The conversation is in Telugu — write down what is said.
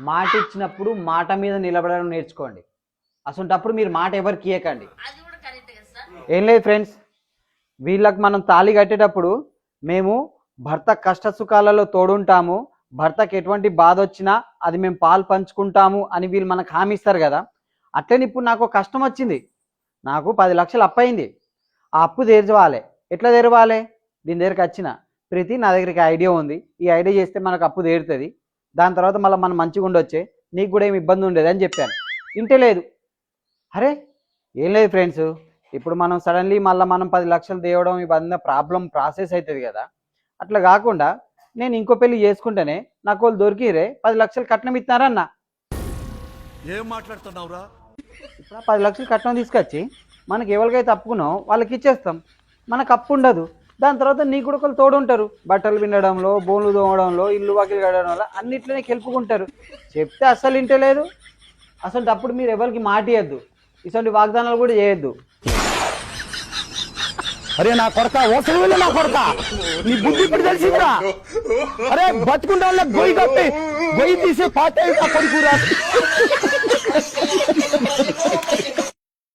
మాట ఇచ్చినప్పుడు మాట మీద నిలబడడం నేర్చుకోండి. అసలుంటప్పుడు మీరు మాట ఎవరికి ఇవ్వకండి. ఏం లేదు ఫ్రెండ్స్, వీళ్ళకి మనం తాళి కట్టేటప్పుడు మేము భర్త కష్ట సుఖాలలో తోడుంటాము, భర్తకు ఎటువంటి బాధ వచ్చినా అది మేము పాలు పంచుకుంటాము అని వీళ్ళు మనకు హామీ ఇస్తారు కదా. అట్లనే ఇప్పుడు నాకు కష్టం వచ్చింది, నాకు 10 లక్షలు అప్పు అయింది. ఆ అప్పు తెరవాలి. ఎట్లా తెరవాలి? దీని దగ్గరికి వచ్చిన ప్రీతి, నా దగ్గరికి ఐడియా ఉంది, ఈ ఐడియా చేస్తే మనకు అప్పు తీరుతుంది, దాని తర్వాత మళ్ళీ మనం మంచిగా ఉండొచ్చే, నీకు కూడా ఏమి ఇబ్బంది ఉండేది అని చెప్పాను. ఇంటే లేదు. అరే ఏం లేదు ఫ్రెండ్స్, ఇప్పుడు మనం సడన్లీ మళ్ళీ మనం 10 లక్షలు తేవడం ఇవన్నీ ప్రాసెస్ అవుతుంది కదా. అట్లా కాకుండా నేను ఇంకో పెళ్లి చేసుకుంటేనే నాకు వాళ్ళు దొరికిరే 10 లక్షలు కట్నం ఇస్తున్నారన్న. ఏం మాట్లాడుతున్నావురా? ఇప్పుడు 10 లక్షలు కట్నం తీసుకొచ్చి మనకి ఎవరికైతే అప్పుకునో వాళ్ళకి ఇచ్చేస్తాం, మనకు అప్పు ఉండదు. దాని తర్వాత నీకు కూడా ఒకళ్ళు తోడు ఉంటారు, బట్టలు పిండడంలో, బోన్లు తోమడంలో, ఇల్లు వాకిలు కడడంలో అన్నిట్లోనే గెలుపుకుంటారు. చెప్తే అస్సలు ఇంటలేదు. అసలు అప్పుడు మీరు ఎవరికి మాట ఇవ్వద్దు, ఇటువంటి వాగ్దానాలు కూడా చేయొద్దు. అరే నా కొడక, ఓసలి వెళ్ళి నా కొడక, నీ బుద్ధి ఇప్పుడు తెలిసిందా? అరే బతుకుంటా గొయ్యి కప్పి గొయ్యి తీసి పాటే కొడుకురా.